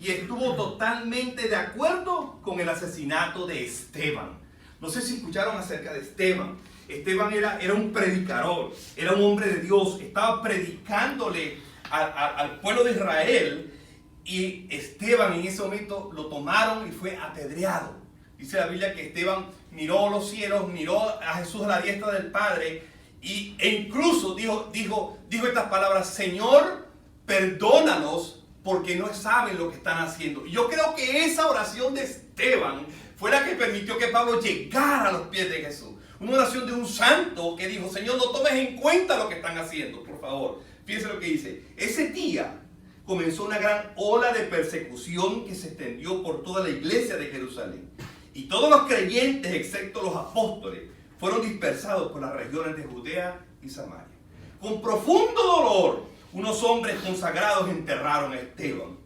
y estuvo totalmente de acuerdo con el asesinato de Esteban. No sé si escucharon acerca de Esteban. Esteban era un predicador, era un hombre de Dios, estaba predicándole al pueblo de Israel, y Esteban en ese momento lo tomaron y fue apedreado. Dice la Biblia que Esteban miró los cielos, miró a Jesús a la diestra del Padre, e incluso dijo estas palabras: Señor, perdónalos porque no saben lo que están haciendo. Y yo creo que esa oración de Esteban fue la que permitió que Pablo llegara a los pies de Jesús. Una oración de un santo que dijo: Señor, no tomes en cuenta lo que están haciendo, por favor. Fíjense lo que dice. Ese día comenzó una gran ola de persecución que se extendió por toda la iglesia de Jerusalén. Y todos los creyentes, excepto los apóstoles, fueron dispersados por las regiones de Judea y Samaria. Con profundo dolor, unos hombres consagrados enterraron a Esteban.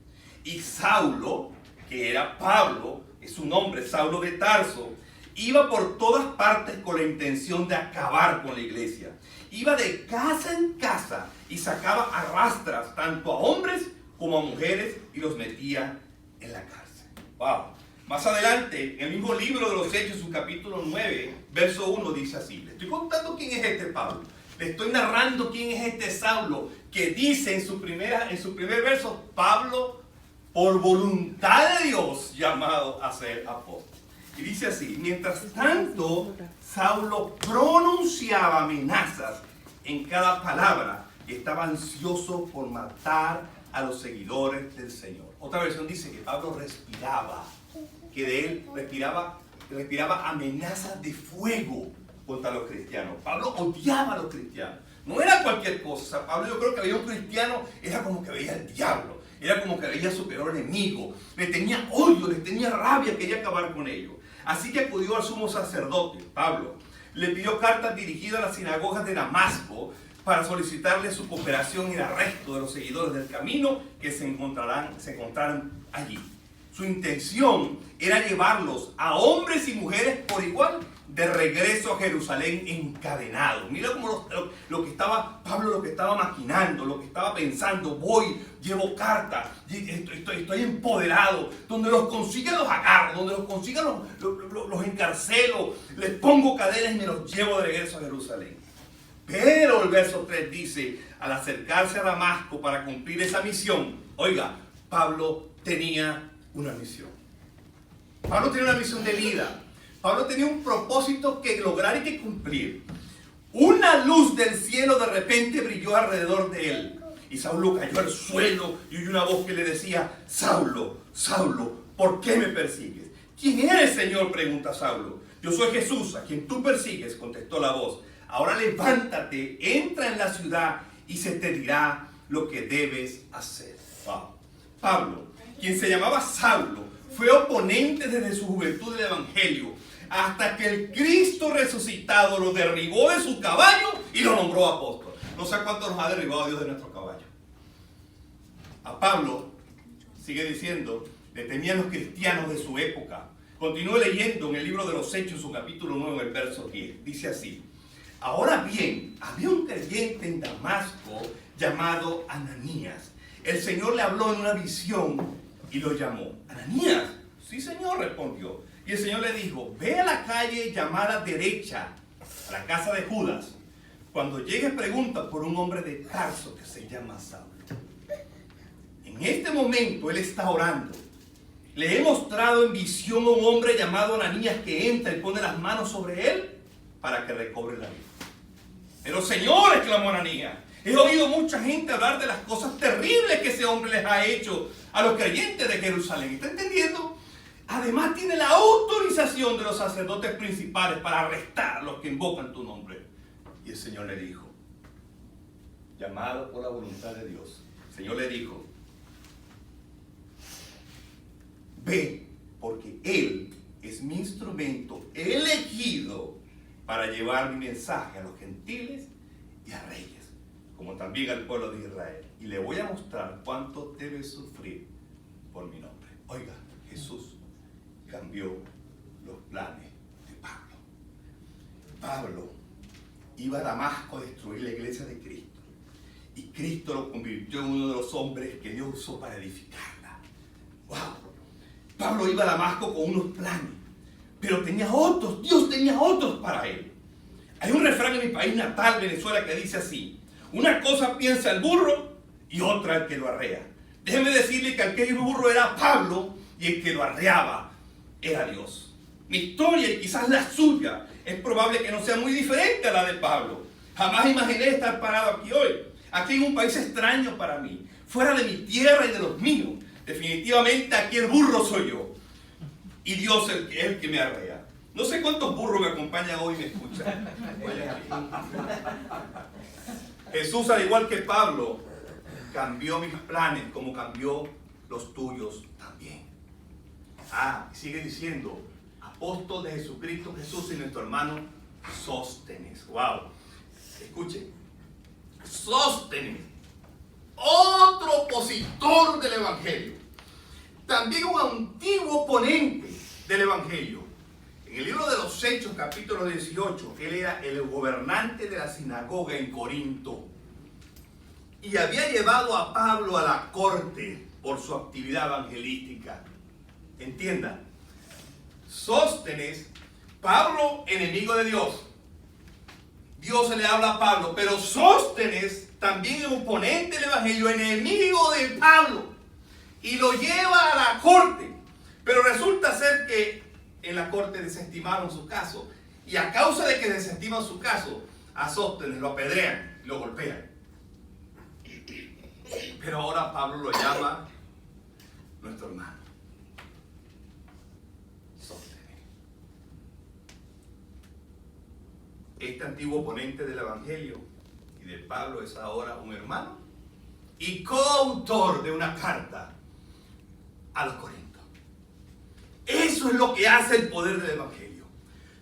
Y Saulo, que era Pablo, es su nombre, Saulo de Tarso, iba por todas partes con la intención de acabar con la iglesia. Iba de casa en casa y sacaba a rastras tanto a hombres como a mujeres y los metía en la cárcel. Wow. Más adelante, en el mismo libro de los Hechos, su capítulo 9, verso 1, dice así. Le estoy contando quién es este Pablo. Le estoy narrando quién es este Saulo, que dice en su primer verso: Pablo, por voluntad de Dios, llamado a ser apóstol. Y dice así: mientras tanto, Saulo pronunciaba amenazas en cada palabra y estaba ansioso por matar a los seguidores del Señor. Otra versión dice que Pablo respiraba, que de él respiraba amenazas de fuego contra los cristianos. Pablo odiaba a los cristianos. No era cualquier cosa. O sea, Pablo, yo creo que veía un cristiano, era como que veía al diablo. Era como que veía a su peor enemigo. Le tenía odio, le tenía rabia, quería acabar con ellos. Así que acudió al sumo sacerdote, Pablo. Le pidió cartas dirigidas a las sinagogas de Damasco para solicitarle su cooperación en el arresto de los seguidores del camino que se encontraran allí. Su intención era llevarlos a hombres y mujeres por igual de regreso a Jerusalén encadenados. Mira cómo lo que estaba Pablo, lo que estaba maquinando, lo que estaba pensando: voy, llevo carta, estoy empoderado, donde los consiga los agarro, donde los consiga los encarcelo, les pongo cadenas y me los llevo de regreso a Jerusalén. Pero el verso 3 dice: al acercarse a Damasco para cumplir esa misión, oiga, Pablo tenía una misión. Pablo tenía una misión de vida. Pablo tenía un propósito que lograr y que cumplir. Una luz del cielo de repente brilló alrededor de él. Y Saulo cayó al suelo y oyó una voz que le decía: Saulo, Saulo, ¿por qué me persigues? ¿Quién eres, Señor?, pregunta Saulo. Yo soy Jesús, a quien tú persigues, contestó la voz. Ahora levántate, entra en la ciudad y se te dirá lo que debes hacer. Wow. Pablo, quien se llamaba Saulo, fue oponente desde su juventud del evangelio, hasta que el Cristo resucitado lo derribó de su caballo y lo nombró apóstol. No sé cuánto nos ha derribado Dios de nuestro caballo. A Pablo, sigue diciendo, le temían los cristianos de su época. Continúe leyendo en el libro de los Hechos, su capítulo 9, el verso 10. Dice así: ahora bien, había un creyente en Damasco llamado Ananías. El Señor le habló en una visión y lo llamó. ¿Ananías? Sí, Señor, respondió. Y el Señor le dijo: ve a la calle llamada derecha, a la casa de Judas. Cuando llegues, pregunta por un hombre de Tarso que se llama Saulo. En este momento él está orando. Le he mostrado en visión a un hombre llamado Ananías que entra y pone las manos sobre él para que recobre la vida. Pero Señor, exclamó Ananías, he oído mucha gente hablar de las cosas terribles que ese hombre les ha hecho a los creyentes de Jerusalén. ¿Está entendiendo? Además tiene la autorización de los sacerdotes principales para arrestar a los que invocan tu nombre. Y el Señor le dijo, llamado por la voluntad de Dios, el Señor le dijo: ve, porque Él es mi instrumento elegido para llevar mi mensaje a los gentiles y a reyes, como también al pueblo de Israel. Y le voy a mostrar cuánto debe sufrir por mi nombre. Oiga, Jesús cambió los planes de Pablo. Pablo iba a Damasco a destruir la iglesia de Cristo. Y Cristo lo convirtió en uno de los hombres que Dios usó para edificarla. Pablo iba a Damasco con unos planes, pero tenía otros, Dios tenía otros para él. Hay un refrán en mi país natal, Venezuela, que dice así: una cosa piensa el burro y otra el que lo arrea. Déjeme decirle que aquel burro era Pablo y el que lo arreaba era Dios. Mi historia, y quizás la suya, es probable que no sea muy diferente a la de Pablo. Jamás imaginé estar parado aquí hoy, aquí en un país extraño para mí, fuera de mi tierra y de los míos. Definitivamente aquí el burro soy yo y Dios es el que me arrea. No sé cuántos burros me acompañan hoy y me escuchan. Jesús, al igual que Pablo, cambió mis planes como cambió los tuyos también. Sigue diciendo: apóstol de Jesucristo Jesús y nuestro hermano Sóstenes. Wow. Escuche, Sóstenes, otro opositor del Evangelio, también un antiguo oponente del Evangelio. En el libro de los Hechos, capítulo 18, él era el gobernante de la sinagoga en Corinto y había llevado a Pablo a la corte por su actividad evangelística. Entienda, Sóstenes, Pablo, enemigo de Dios. Dios se le habla a Pablo, pero Sóstenes, también es oponente del Evangelio, enemigo de Pablo, y lo lleva a la corte. Pero resulta ser que en la corte desestimaron su caso, y a causa de que desestiman su caso, a Sóstenes lo apedrean y lo golpean. Pero ahora Pablo lo llama nuestro hermano Sóstenes. Este antiguo oponente del Evangelio y de Pablo es ahora un hermano y coautor de una carta a los Corintios. Eso es lo que hace el poder del Evangelio.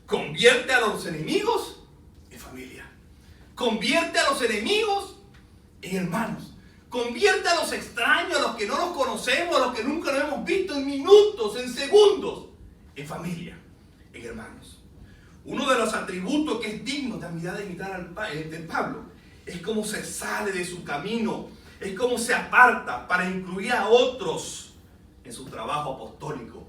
Convierte a los enemigos en familia. Convierte a los enemigos en hermanos. Convierte a los extraños, a los que no los conocemos, a los que nunca los hemos visto, en minutos, en segundos, en familia, en hermanos. Uno de los atributos que es digno de imitar de Pablo es cómo se sale de su camino, es cómo se aparta para incluir a otros en su trabajo apostólico.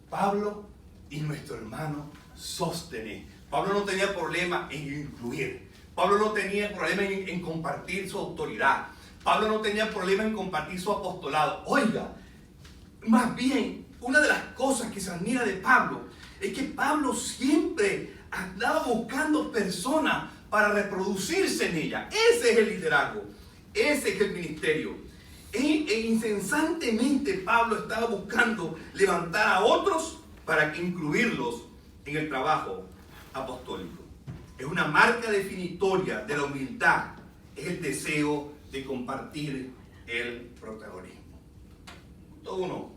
Pablo y nuestro hermano Sóstenes. Pablo no tenía problema en incluir. Pablo no tenía problema en compartir su autoridad. Pablo no tenía problema en compartir su apostolado. Oiga, más bien, una de las cosas que se admira de Pablo es que Pablo siempre andaba buscando personas para reproducirse en ella. Ese es el liderazgo, ese es el ministerio. E incesantemente Pablo estaba buscando levantar a otros para incluirlos en el trabajo apostólico. Es una marca definitoria de la humildad, es el deseo de compartir el protagonismo. Todo uno,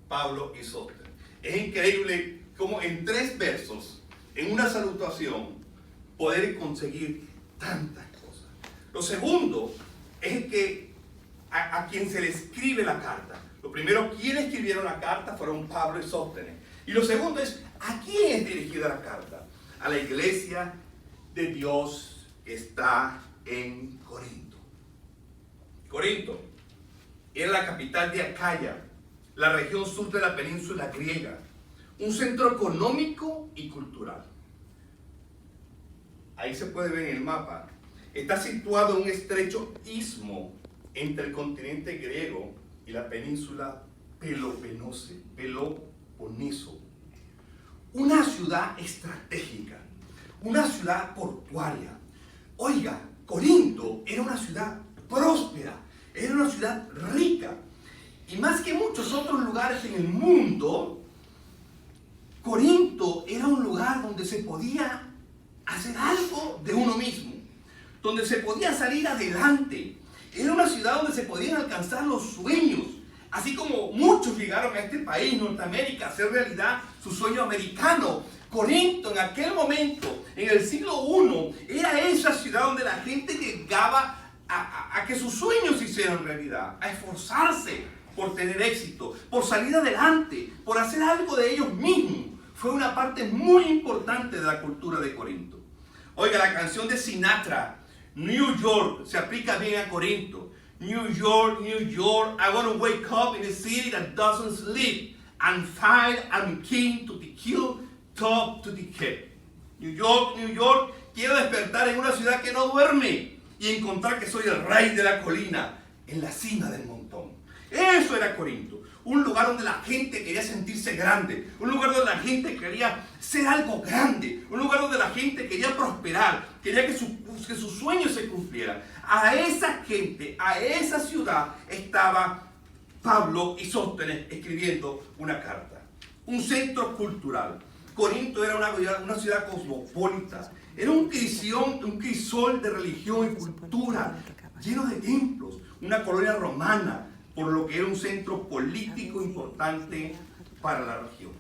Pablo y Sóstenes. Es increíble cómo en 3 versos, en una salutación, poder conseguir tantas cosas. Lo segundo es que a quien se le escribe la carta. Lo primero, quienes escribieron la carta fueron Pablo y Sóstenes. Y lo segundo es, ¿a quién es dirigida la carta? A la iglesia de Dios que está en Corinto. Corinto era la capital de Acaya, la región sur de la península griega, un centro económico y cultural. Ahí se puede ver en el mapa. Está situado en un estrecho istmo entre el continente griego y la península Peloponeso. Una ciudad estratégica, una ciudad portuaria. Oiga, Corinto era una ciudad próspera, era una ciudad rica. Y más que muchos otros lugares en el mundo, Corinto era un lugar donde se podía hacer algo de uno mismo, donde se podía salir adelante. Era una ciudad donde se podían alcanzar los sueños, así como muchos llegaron a este país, Norteamérica, a hacer realidad su sueño americano. Corinto en aquel momento, en el siglo I, era esa ciudad donde la gente llegaba a que sus sueños se hicieran realidad, a esforzarse por tener éxito, por salir adelante, por hacer algo de ellos mismos. Fue una parte muy importante de la cultura de Corinto. Oiga, la canción de Sinatra, New York, se aplica bien a Corinto. New York, New York, I want to wake up in a city that doesn't sleep. and fire and king to be killed, top to decay. New York, New York, quiero despertar en una ciudad que no duerme y encontrar que soy el rey de la colina, en la cima del montón. Eso era Corinto, un lugar donde la gente quería sentirse grande, un lugar donde la gente quería ser algo grande, un lugar donde la gente quería prosperar, quería que sus sueños se cumplieran. A esa gente, a esa ciudad estaba Pablo y Sóstenes escribiendo una carta. Un centro cultural. Corinto era una ciudad cosmopolita, era un crisol de religión y cultura, lleno de templos, una colonia romana, por lo que era un centro político importante para la región.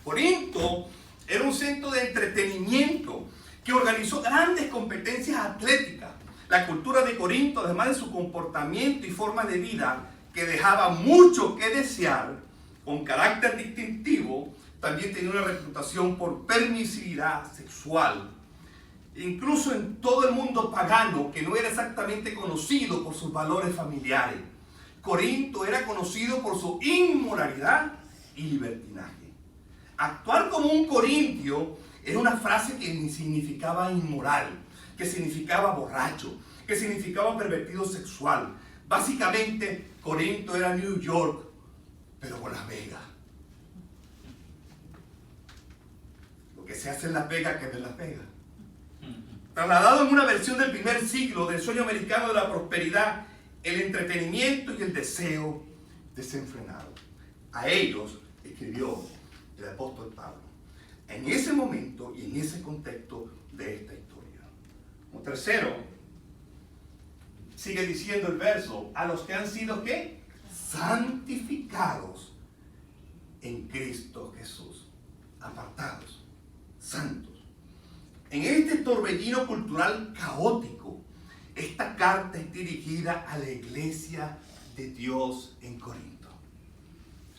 Corinto era un centro de entretenimiento que organizó grandes competencias atléticas. La cultura de Corinto, además de su comportamiento y forma de vida, que dejaba mucho que desear, con carácter distintivo, también tenía una reputación por permisividad sexual. Incluso en todo el mundo pagano, que no era exactamente conocido por sus valores familiares, Corinto era conocido por su inmoralidad y libertinaje. Actuar como un corintio era una frase que significaba inmoral, que significaba borracho, que significaba pervertido sexual. Básicamente, Corinto era New York, pero con Las Vegas. Lo que se hace en Las Vegas, que es en Las Vegas. Trasladado en una versión del primer siglo del sueño americano de la prosperidad, el entretenimiento y el deseo desenfrenado. A ellos escribió el apóstol Pablo, en ese momento y en ese contexto de esta historia. Como tercero, sigue diciendo el verso, a los que han sido, ¿qué? Santificados en Cristo Jesús. Apartados, santos. En este torbellino cultural caótico, esta carta es dirigida a la iglesia de Dios en Corinto.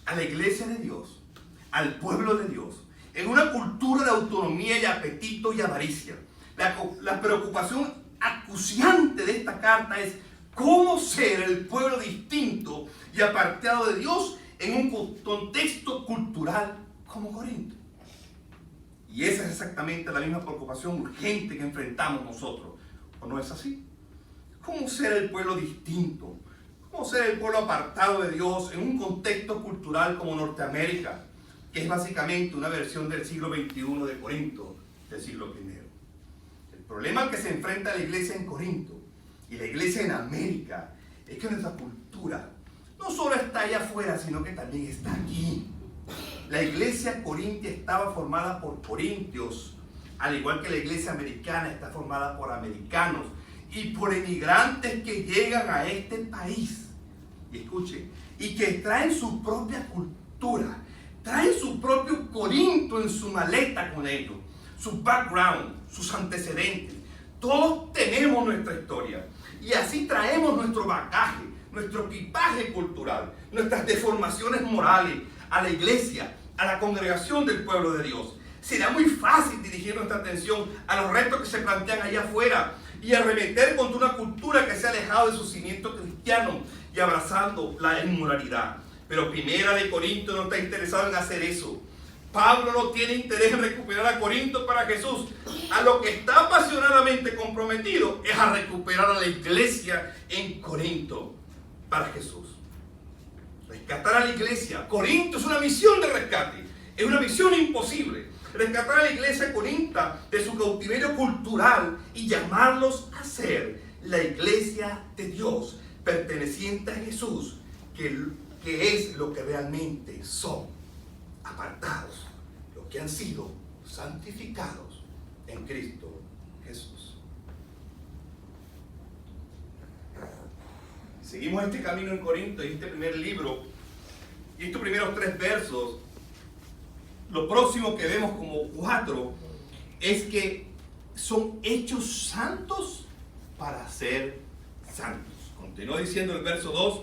A la iglesia de Dios, al pueblo de Dios, en una cultura de autonomía y apetito y avaricia. La preocupación acuciante de esta carta es cómo ser el pueblo distinto y apartado de Dios en un contexto cultural como Corinto. Y esa es exactamente la misma preocupación urgente que enfrentamos nosotros. ¿O no es así? ¿Cómo ser el pueblo distinto? ¿Cómo ser el pueblo apartado de Dios en un contexto cultural como Norteamérica, que es básicamente una versión del siglo XXI de Corinto, del siglo I? El problema al que se enfrenta la iglesia en Corinto y la iglesia en América es que nuestra cultura no solo está allá afuera, sino que también está aquí. La iglesia corintia estaba formada por corintios, al igual que la iglesia americana está formada por americanos y por emigrantes que llegan a este país. Y escuchen, y que traen su propia cultura, traen su propio Corinto en su maleta con ellos, su background, sus antecedentes. Todos tenemos nuestra historia y así traemos nuestro bagaje, nuestro equipaje cultural, nuestras deformaciones morales a la iglesia, a la congregación del pueblo de Dios. Será muy fácil dirigir nuestra atención a los retos que se plantean allá afuera y arremeter contra una cultura que se ha alejado de su cimiento cristiano y abrazando la inmoralidad. Pero Primera de Corinto no está interesado en hacer eso. Pablo no tiene interés en recuperar a Corinto para Jesús. A lo que está apasionadamente comprometido es a recuperar a la iglesia en Corinto para Jesús. Rescatar a la iglesia. Corinto es una misión de rescate. Es una misión imposible. Rescatar a la iglesia corinta de su cautiverio cultural y llamarlos a ser la iglesia de Dios, perteneciente a Jesús, que es lo que realmente son, apartados, los que han sido santificados en Cristo Jesús. Seguimos este camino en Corinto y este primer libro y estos primeros 3 versos. Lo próximo que vemos como 4 es que son hechos santos para ser santos. Continúa diciendo el verso 2,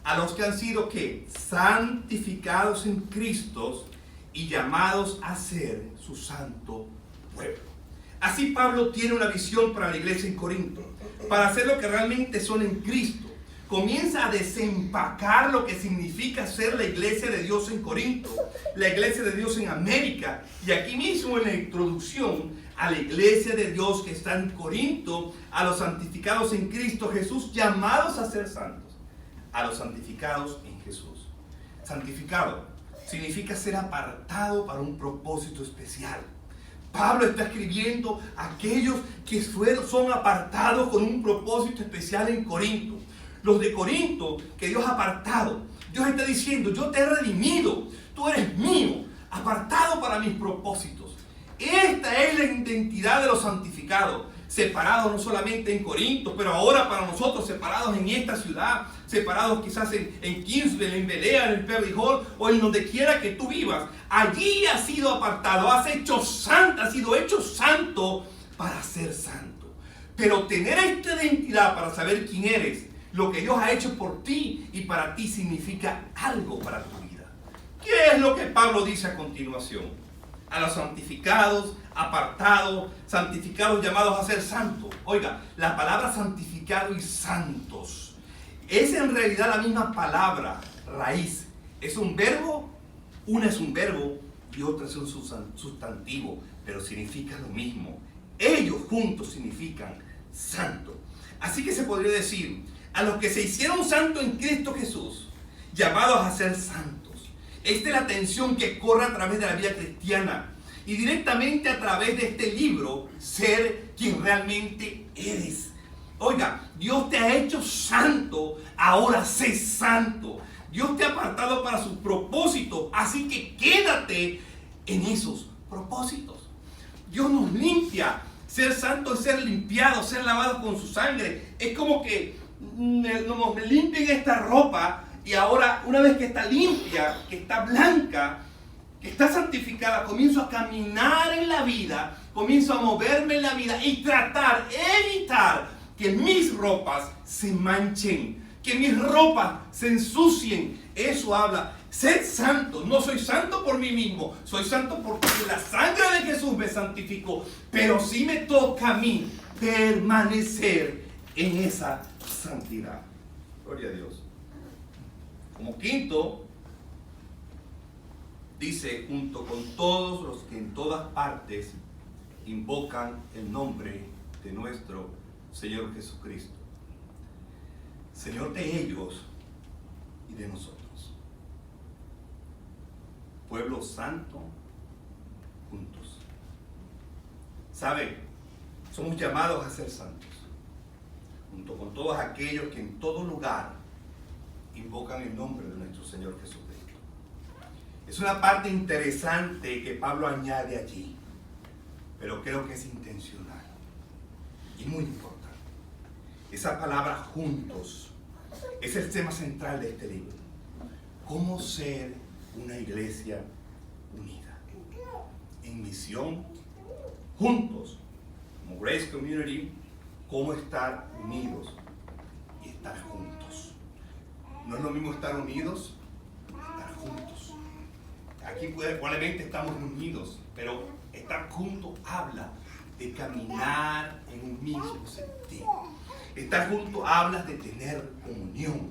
a los que han sido ¿qué? Santificados en Cristo y llamados a ser su santo pueblo. Así Pablo tiene una visión para la iglesia en Corinto, para hacer lo que realmente son en Cristo, comienza a desempacar lo que significa ser la iglesia de Dios en Corinto, la iglesia de Dios en América. Y aquí mismo en la introducción a la iglesia de Dios que está en Corinto, a los santificados en Cristo Jesús, llamados a ser santos, a los santificados en Jesús. Santificado significa ser apartado para un propósito especial. Pablo está escribiendo a aquellos que son apartados con un propósito especial en Corinto. Los de Corinto que Dios ha apartado. Dios está diciendo, yo te he redimido, tú eres mío, apartado para mis propósitos. Esta es la identidad de los santificados, separados no solamente en Corinto, pero ahora para nosotros separados en esta ciudad, separados quizás en Kingsville, en Belea, en el Perry Hall o en donde quiera que tú vivas. Allí has sido apartado, has sido hecho santo para ser santo. Pero tener esta identidad para saber quién eres, lo que Dios ha hecho por ti y para ti significa algo para tu vida. ¿Qué es lo que Pablo dice a continuación? A los santificados, apartados, santificados llamados a ser santos. Oiga, la palabra santificado y santos es en realidad la misma palabra raíz. Es un verbo, una es un verbo y otra es un sustantivo, pero significa lo mismo. Ellos juntos significan santo. Así que se podría decir, a los que se hicieron santos en Cristo Jesús, llamados a ser santos. Esta es la tensión que corre a través de la vida cristiana y directamente a través de este libro, ser quien realmente eres. Oiga, Dios te ha hecho santo, ahora sé santo. Dios te ha apartado para sus propósitos, así que quédate en esos propósitos. Dios nos limpia. Ser santo es ser limpiado, ser lavado con su sangre. Es como que nos limpien esta ropa. Y ahora, una vez que está limpia, que está blanca, que está santificada, comienzo a caminar en la vida, comienzo a moverme en la vida y evitar que mis ropas se manchen, que mis ropas se ensucien. Eso habla, sed santo. No soy santo por mí mismo, soy santo porque la sangre de Jesús me santificó, pero sí me toca a mí permanecer en esa santidad. Gloria a Dios. Como quinto, dice, junto con todos los que en todas partes invocan el nombre de nuestro Señor Jesucristo. Señor de ellos y de nosotros. Pueblo santo, juntos. ¿Sabe? Somos llamados a ser santos. Junto con todos aquellos que en todo lugar invocan el nombre de nuestro Señor Jesucristo. Es una parte interesante que Pablo añade allí, pero creo que es intencional y muy importante. Esa palabra juntos es el tema central de este libro. ¿Cómo ser una iglesia unida? En misión, juntos, como Grace Community, cómo estar unidos y estar juntos. No es lo mismo estar unidos que estar juntos. Aquí probablemente estamos unidos, pero estar juntos habla de caminar en un mismo sentido. Estar juntos habla de tener comunión.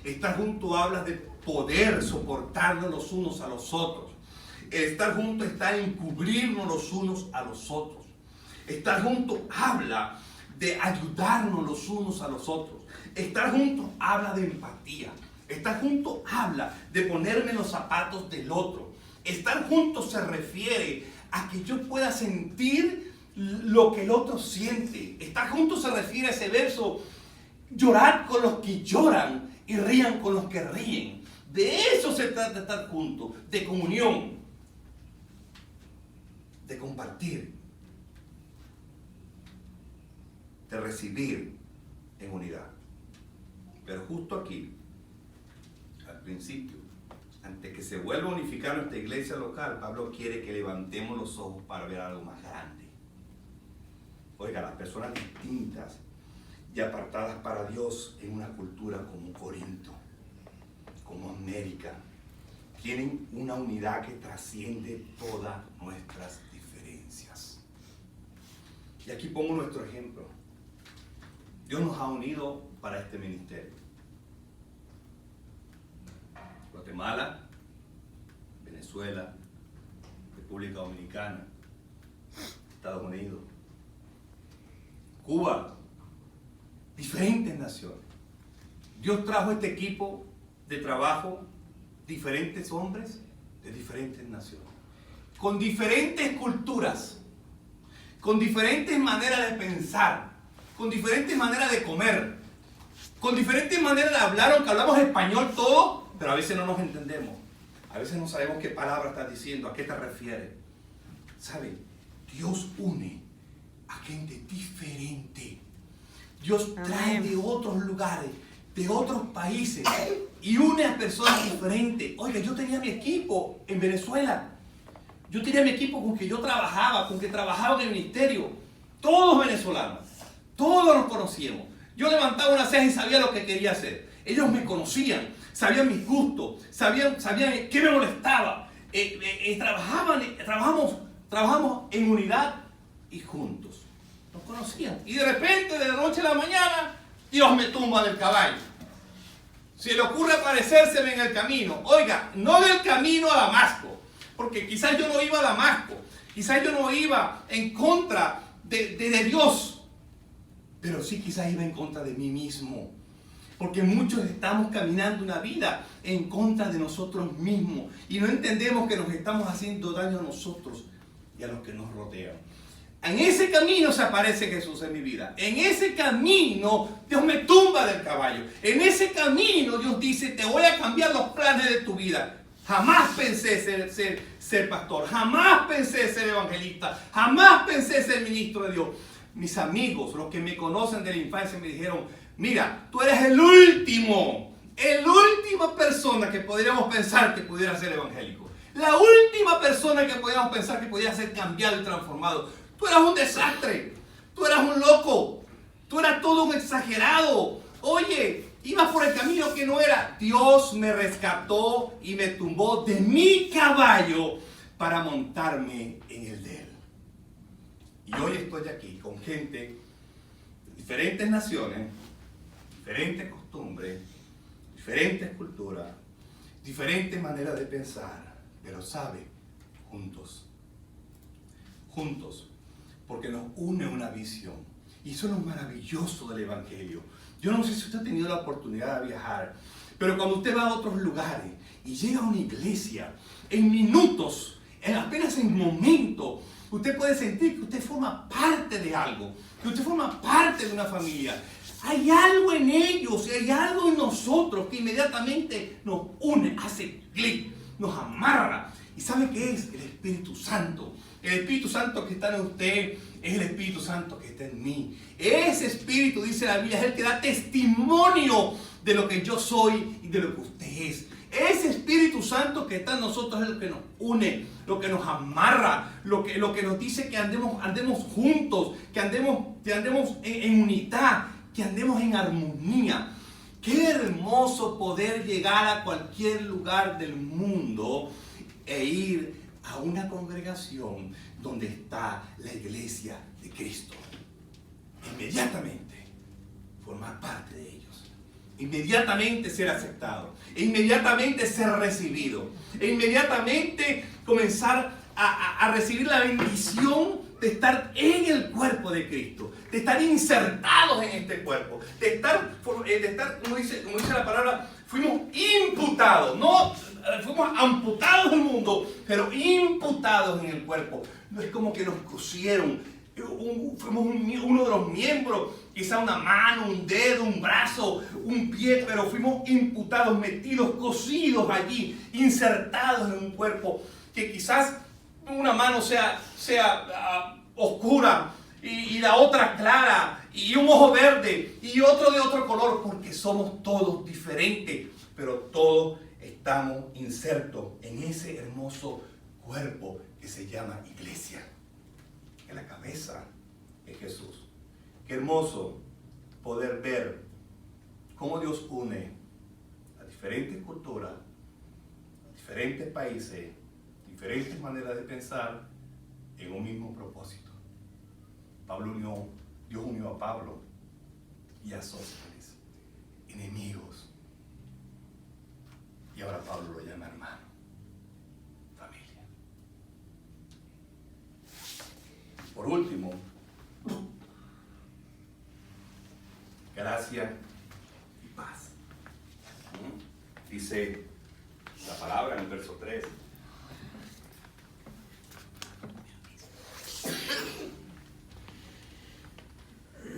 Estar juntos habla de poder soportarnos los unos a los otros. El estar juntos está en cubrirnos los unos a los otros. Estar juntos habla de ayudarnos los unos a los otros. Estar juntos habla de empatía. Estar juntos habla de ponerme en los zapatos del otro. Estar juntos se refiere a que yo pueda sentir lo que el otro siente. Estar juntos se refiere a ese verso, llorad con los que lloran y rían con los que ríen. De eso se trata de estar juntos, de comunión, de compartir, de recibir en unidad. Pero justo aquí, al principio, antes que se vuelva a unificar nuestra iglesia local, Pablo quiere que levantemos los ojos para ver algo más grande. Oiga, las personas distintas y apartadas para Dios en una cultura como Corinto, como América, tienen una unidad que trasciende todas nuestras diferencias. Y aquí pongo nuestro ejemplo. Dios nos ha unido para este ministerio. Guatemala, Venezuela, República Dominicana, Estados Unidos, Cuba, diferentes naciones. Dios trajo este equipo de trabajo, diferentes hombres de diferentes naciones, con diferentes culturas, con diferentes maneras de pensar, con diferentes maneras de comer, con diferentes maneras de hablar, aunque hablamos español todo, pero a veces no nos entendemos. A veces no sabemos qué palabra estás diciendo, a qué te refieres. ¿Sabe? Dios une a gente diferente. Dios trae de otros lugares, de otros países, y une a personas diferentes. Oiga, yo tenía mi equipo en Venezuela. Yo tenía mi equipo con que yo trabajaba, con que trabajaba en el ministerio. Todos venezolanos. Todos nos conocíamos. Yo levantaba una ceja y sabía lo que quería hacer. Ellos me conocían, sabían mis gustos, sabían qué me molestaba. Trabajamos en unidad y juntos. Nos conocían. Y de repente, de la noche a la mañana, Dios me tumba del caballo. Se le ocurre aparecérseme en el camino. Oiga, no del camino a Damasco, porque quizás yo no iba a Damasco, quizás yo no iba en contra de Dios, pero sí quizás iba en contra de mí mismo. Porque muchos estamos caminando una vida en contra de nosotros mismos y no entendemos que nos estamos haciendo daño a nosotros y a los que nos rodean. En ese camino se aparece Jesús en mi vida. En ese camino Dios me tumba del caballo. En ese camino Dios dice, te voy a cambiar los planes de tu vida. Jamás pensé ser pastor, jamás pensé ser evangelista, jamás pensé ser ministro de Dios. Mis amigos, los que me conocen de la infancia, me dijeron, mira, tú eres la última persona que podríamos pensar que pudiera ser evangélico. La última persona que podríamos pensar que pudiera ser cambiado y transformado. Tú eras un desastre, tú eras un loco, tú eras todo un exagerado. Oye, ibas por el camino que no era. Dios me rescató y me tumbó de mi caballo para montarme en el de él. Y hoy estoy aquí con gente de diferentes naciones, diferentes costumbres, diferentes culturas, diferentes maneras de pensar, pero sabe, juntos, porque nos une una visión. Y eso es lo maravilloso del Evangelio. Yo no sé si usted ha tenido la oportunidad de viajar, pero cuando usted va a otros lugares y llega a una iglesia, en minutos, apenas en momentos, usted puede sentir que usted forma parte de algo, que usted forma parte de una familia. Hay algo en ellos, hay algo en nosotros que inmediatamente nos une, hace clic, nos amarra. ¿Y sabe qué es? El Espíritu Santo. El Espíritu Santo que está en usted es el Espíritu Santo que está en mí. Ese Espíritu, dice la Biblia, es el que da testimonio de lo que yo soy y de lo que usted es. Ese Espíritu Santo que está en nosotros es lo que nos une, lo que nos amarra, lo que nos dice que andemos juntos, que andemos en unidad, que andemos en armonía. Qué hermoso poder llegar a cualquier lugar del mundo e ir a una congregación donde está la iglesia de Cristo. Inmediatamente formar parte de ellos. Inmediatamente ser aceptado. Inmediatamente ser recibido. E inmediatamente comenzar a recibir la bendición de estar en el cuerpo de Cristo, de estar insertados en este cuerpo, de estar como dice la palabra, fuimos imputados, no fuimos amputados del mundo, pero imputados en el cuerpo. No es como que nos cosieron, fuimos uno de los miembros, quizá una mano, un dedo, un brazo, un pie, pero fuimos imputados, metidos, cosidos allí, insertados en un cuerpo que quizás una mano sea oscura y la otra clara y un ojo verde y otro de otro color, porque somos todos diferentes, pero todos estamos insertos en ese hermoso cuerpo que se llama iglesia. En la cabeza es Jesús. Qué hermoso poder ver cómo Dios une a diferentes culturas, a diferentes países, diferentes maneras de pensar en un mismo propósito. Dios unió a Pablo y a Sóstenes, enemigos. Y ahora Pablo lo llama hermano. Familia. Por último, gracia y paz. Dice la palabra en el verso 3.